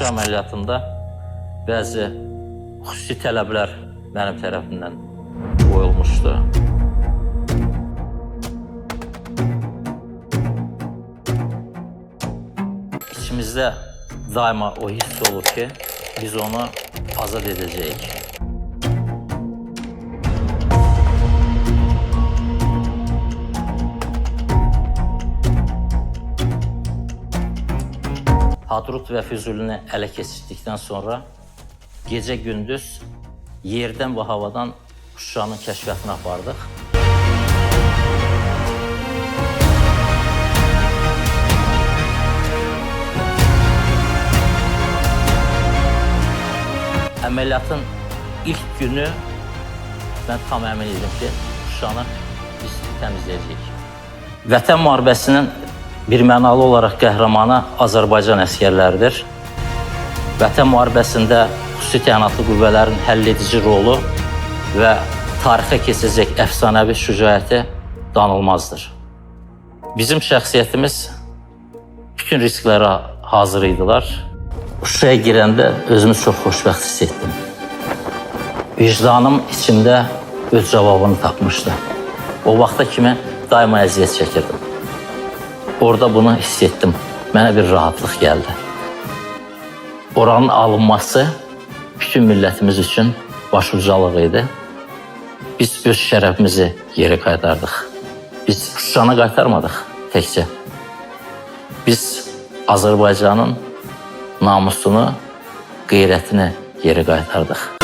Şuşa əməliyyatında bəzi xüsusi tələblər mənim tərəfimdən qoyulmuşdu. İçimizdə daima o hiss olur ki, biz onu azad edəcəyik. Hadrut və Füzulini ələ keçirdikdən sonra gecə-gündüz yerdən və havadan Şuşanın kəşfiyyatına apardıq. Əməliyyatın ilk günü mən tam əmin idim ki, Şuşanı biz təmizləyəcəyik. Vətən müharibəsinin bir mənalı olaraq qəhrəmanı Azərbaycan əsgərləridir. Vətən müharibəsində xüsusi təyinatlı qüvvələrin həlledici rolu və tarixə keçəcək əfsanəvi şücaəti danılmazdır. Bizim şəxsiyyətimiz bütün risklərə hazır idilər. Şuşaya girəndə özümü çox xoşbəxt hiss etdim. Vicdanım içimdə öz cavabını tapmışdı. O vaxta kimi daima əziyyət çəkirdim. Orada bunu hiss etdim. Mənə bir rahatlıq gəldi. Oranın alınması bütün millətimiz üçün başucalıq idi. Biz öz şərəfimizi geri qaytardıq. Biz Şuşanı qaytarmadıq təkcə. Biz Azərbaycanın namusunu, qeyrətini geri qaytardıq.